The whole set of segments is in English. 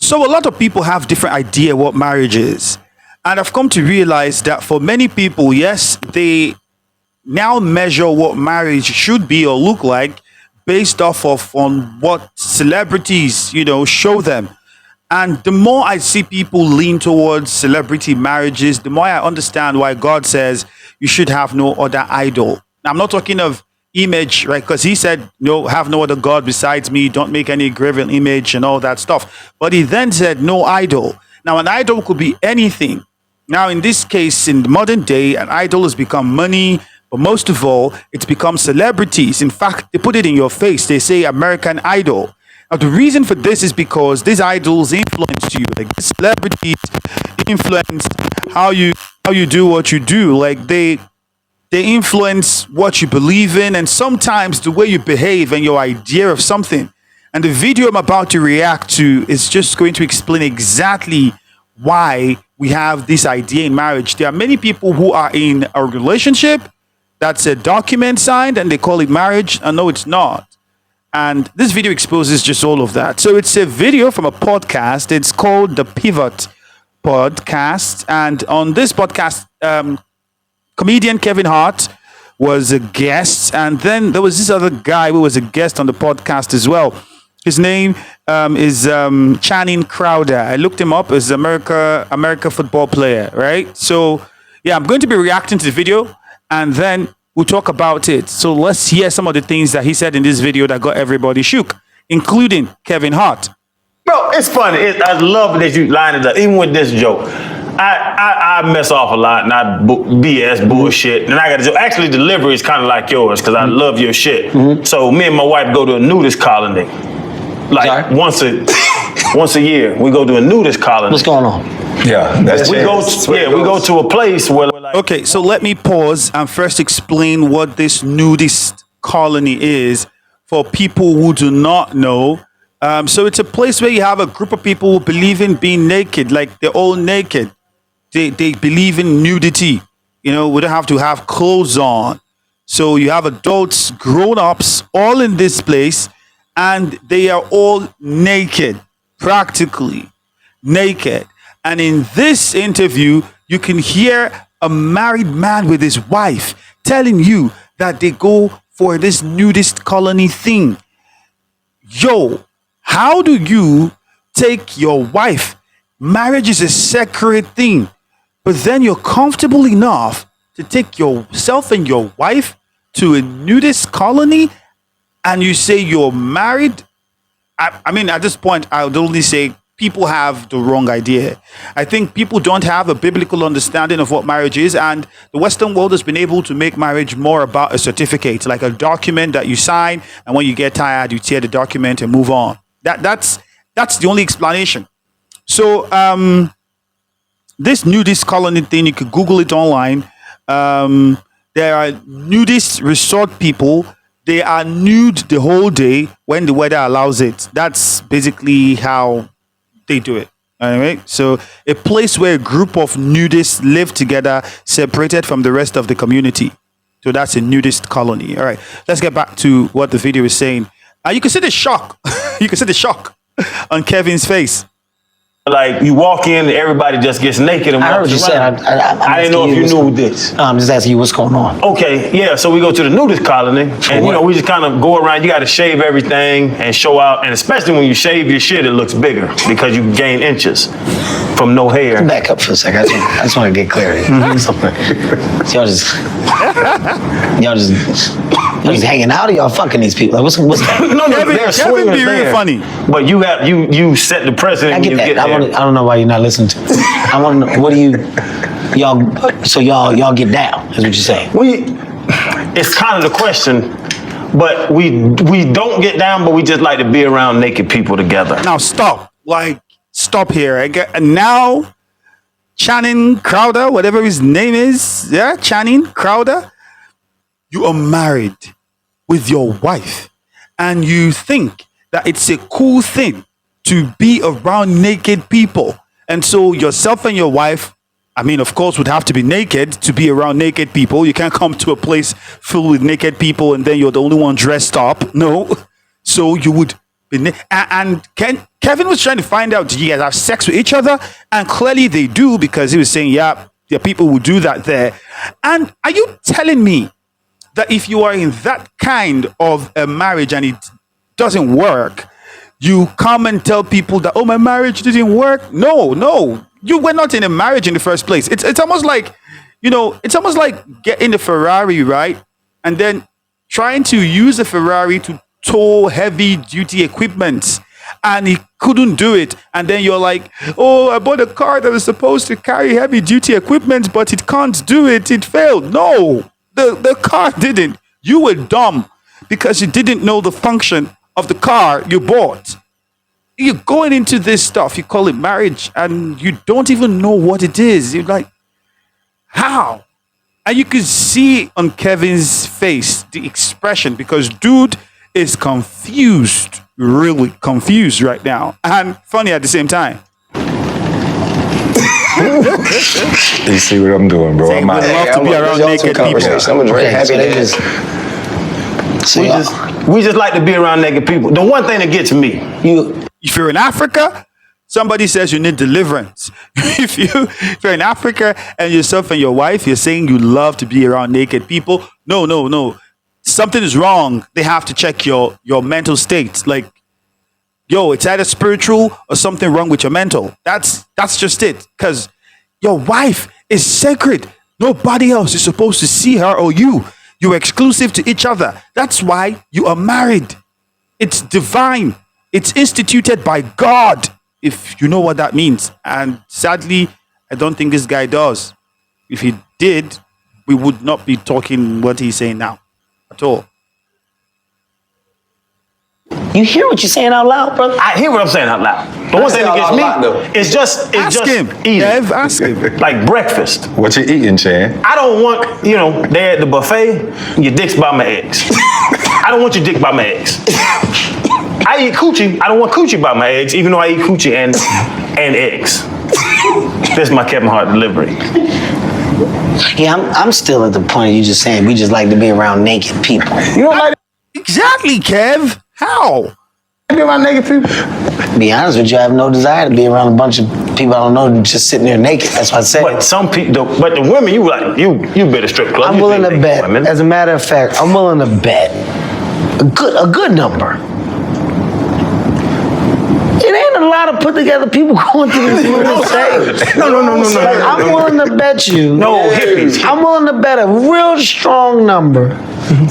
So a lot of people have different idea what marriage is. And I've come to realize that for many people, yes, they now measure what marriage should be or look like based off of on what celebrities, show them. And the more I see people lean towards celebrity marriages, the more I understand why God says you should have no other idol. Now, I'm not talking of image, right? Because he said, no, have no other God besides me. Don't make any graven image and all that stuff. But he then said, no idol. Now, an idol could be anything. Now, in this case, in the modern day, an idol has become money. But most of all, it's become celebrities. In fact, they put it in your face. They say American Idol. Now, the reason for this is because these idols influence you. Like, these celebrities influence how you do what you do. Like, they influence what you believe in, and sometimes the way you behave and your idea of something. And the video I'm about to react to is just going to explain exactly why we have this idea in marriage. There are many people who are in a relationship that's a document signed and they call it marriage. And no, it's not. And this video exposes just all of that. So it's a video from a podcast. It's called The Pivot Podcast. And on this podcast, comedian Kevin Hart was a guest. And then there was this other guy who was a guest on the podcast as well. His name is Channing Crowder. I looked him up as America football player, right? So, yeah, I'm going to be reacting to the video and then we'll talk about it. So let's hear some of the things that he said in this video that got everybody shook, including Kevin Hart. Bro, it's funny. I love that you lined it up, even with this joke. I mess off a lot and I BS bullshit. And I got to do, actually, delivery is kind of like yours because I love your shit. Mm-hmm. So me and my wife go to a nudist colony. Like once a year, we go to a nudist colony. What's going on? Yeah, we go to a place where. Okay, so let me pause and first explain what this nudist colony is for people who do not know. So it's a place where you have a group of people who believe in being naked, like they're all naked. They believe in nudity. We don't have to have clothes on. So you have adults, grown-ups, all in this place, and they are all naked, practically naked. And in this interview, you can hear a married man with his wife telling you that they go for this nudist colony thing. Yo, how do you take your wife? Marriage is a sacred thing, but then you're comfortable enough to take yourself and your wife to a nudist colony and you say you're married? I mean, at this point, I would only say people have the wrong idea. I think people don't have a biblical understanding of what marriage is, and the Western world has been able to make marriage more about a certificate, like a document that you sign, and when you get tired, you tear the document and move on. That's the only explanation. So this nudist colony thing, you could Google it online. There are nudist resort people. They are nude the whole day when the weather allows it. That's basically how they do it. All right. So a place where a group of nudists live together, separated from the rest of the community. So that's a nudist colony. All right. Let's get back to what the video is saying. You can see the shock. You can see the shock on Kevin's face. Like you walk in, everybody just gets naked and walks around. I heard you said. I didn't know if you knew this. No, I'm just asking you what's going on. Okay, yeah. So we go to the nudist colony, and we just kind of go around. You got to shave everything and show out, and especially when you shave your shit, it looks bigger because you gain inches from no hair. Back up for a second. I just want to get clarity. So y'all just hanging out, or y'all fucking these people? Like, what's no, Kevin be real funny. But you set the precedent. I get when you that. Get there. I don't know why you're not listening to me. I want to know, what do y'all get down, is what you're saying. It's kind of the question, but we don't get down, but we just like to be around naked people together. Now stop. Stop here. And now Channing Crowder, whatever his name is, Channing Crowder, you are married with your wife and you think that it's a cool thing to be around naked people. And so yourself and your wife, I mean, of course, would have to be naked to be around naked people. You can't come to a place filled with naked people and then you're the only one dressed up. No. So you would be and can Kevin was trying to find out, did you guys have sex with each other? And clearly they do, because he was saying, yeah, there are people who do that there. And are you telling me that if you are in that kind of a marriage and it doesn't work, you come and tell people that, oh, my marriage didn't work? No, you were not in a marriage in the first place. It's almost like, it's almost like getting the Ferrari, right? And then trying to use the Ferrari to tow heavy duty equipment, and he couldn't do it. And then you're like, oh, I bought a car that was supposed to carry heavy duty equipment, but it can't do it. It failed. No, the car didn't. You were dumb because you didn't know the function of the car you bought. You're going into this stuff, you call it marriage, and you don't even know what it is. You're like, how? And you can see on Kevin's face the expression, because dude is confused, really confused right now, and funny at the same time. You see what I'm doing, bro? Saying I'm we out. love to be around naked people. I'm very happy they just. We just like to be around naked people. The one thing that gets me, If you're in Africa, somebody says you need deliverance. If you're in Africa and yourself and your wife, you're saying you love to be around naked people. No. Something is wrong. They have to check your mental state. Like, yo, it's either spiritual or something wrong with your mental. That's just it. Because your wife is sacred. Nobody else is supposed to see her or you. You're exclusive to each other. That's why you are married. It's divine. It's instituted by God, if you know what that means. And sadly, I don't think this guy does. If he did, we would not be talking what he's saying now at all. You hear what you're saying out loud, brother? I hear what I'm saying out loud. The one thing that gets me is just Ask him. eating. Kev, ask him. Like breakfast. What you eating, Chan? I don't want, they're at the buffet, your dick's by my eggs. I don't want your dick by my eggs. I eat coochie. I don't want coochie by my eggs, even though I eat coochie and eggs. This is my Kevin Hart delivery. Yeah, I'm still at the point of you just saying we just like to be around naked people. You don't like Exactly, Kev. How? to be around naked people? To be honest with you, I have no desire to be around a bunch of people I don't know just sitting there naked. That's what I said. But some people, but the women, you better strip club. I'm You willing think to naked bet. women. As a matter of fact, I'm willing to bet a good number. It ain't a lot of put together people going through this little stage. No. Like, I'm willing to bet you. No, hippies. I'm willing to bet a real strong number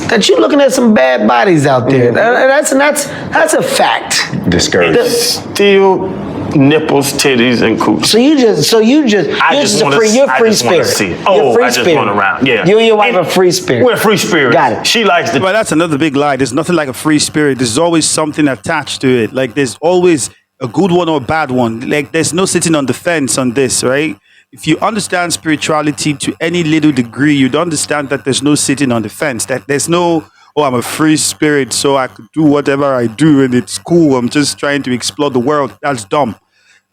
that you're looking at some bad bodies out there. That's a fact. Discouraged. Still nipples, titties, and cooch. You're just you're free spirit. See it. You're Oh, free I just spirit. run around. Yeah. You and your wife And are free spirit. We're free spirit. Got it. She likes the. But that's another big lie. There's nothing like a free spirit. There's always something attached to it. Like, there's always a good one or a bad one. Like, there's no sitting on the fence on this, right? If you understand spirituality to any little degree, you'd understand that there's no sitting on the fence. That there's no, oh, I'm a free spirit, so I could do whatever I do and it's cool. I'm just trying to explore the world. That's dumb.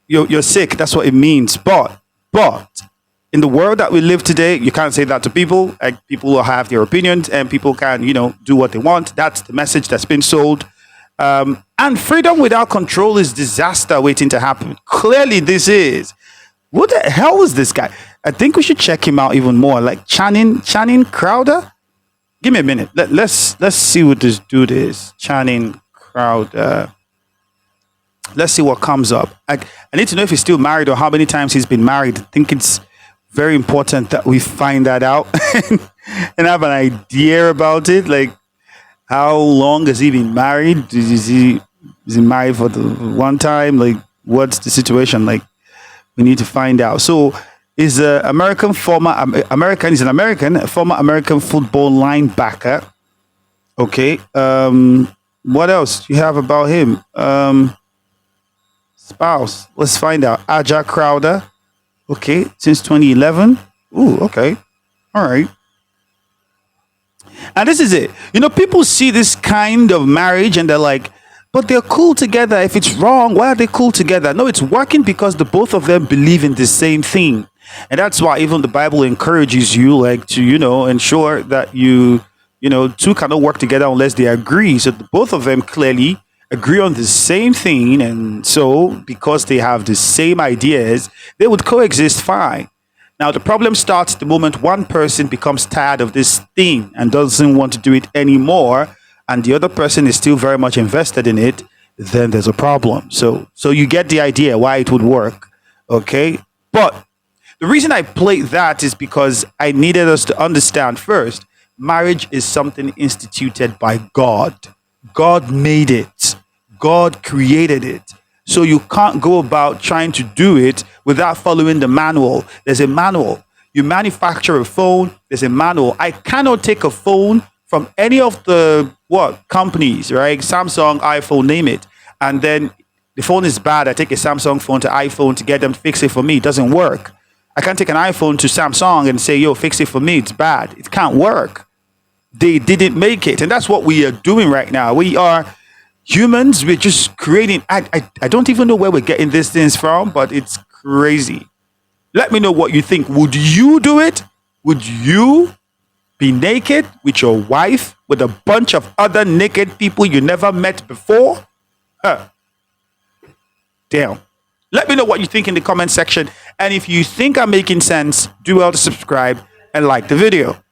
You're sick. That's what it means. But in the world that we live today, you can't say that to people. Like, people will have their opinions and people can, do what they want. That's the message that's been sold. And freedom without control is disaster waiting to happen. Clearly, this is. What the hell is this guy? I think we should check him out even more. Like Channing Crowder. Give me a minute. Let's see what this dude is. Channing Crowder. Let's see what comes up. I need to know if he's still married or how many times he's been married. I think it's very important that we find that out and have an idea about it. Like, how long has he been married? Is he married for the one time? Like, what's the situation? Like, we need to find out. So, is a former American football linebacker. Okay. What else do you have about him? Spouse. Let's find out. Aja Crowder. Okay. Since 2011. Ooh, okay. All right. And this is it. People see this kind of marriage and they're like, but they're cool together. If it's wrong, why are they cool together? No, it's working because the both of them believe in the same thing. And that's why even the Bible encourages you, like, to, ensure that two cannot work together unless they agree. So both of them clearly agree on the same thing, and so because they have the same ideas, they would coexist fine. Now, the problem starts the moment one person becomes tired of this thing and doesn't want to do it anymore, and the other person is still very much invested in it. Then there's a problem. So you get the idea why it would work, okay? But the reason I played that is because I needed us to understand first, marriage is something instituted by God. God made it. God created it. So you can't go about trying to do it without following the manual. There's a manual. You manufacture a phone, there's a manual. I cannot take a phone from any of the companies, right? Samsung, iPhone, name it. And then the phone is bad. I take a Samsung phone to iPhone to get them to fix it for me. It doesn't work. I can't take an iPhone to Samsung and say, yo, fix it for me. It's bad. It can't work. They didn't make it. And that's what we are doing right now. We are humans. We're just creating. I don't even know where we're getting these things from, but it's crazy. Let me know what you think. Would you do it? Would you be naked with your wife with a bunch of other naked people you never met before? Damn. Let me know what you think in the comment section. And if you think I'm making sense, do well to subscribe and like the video.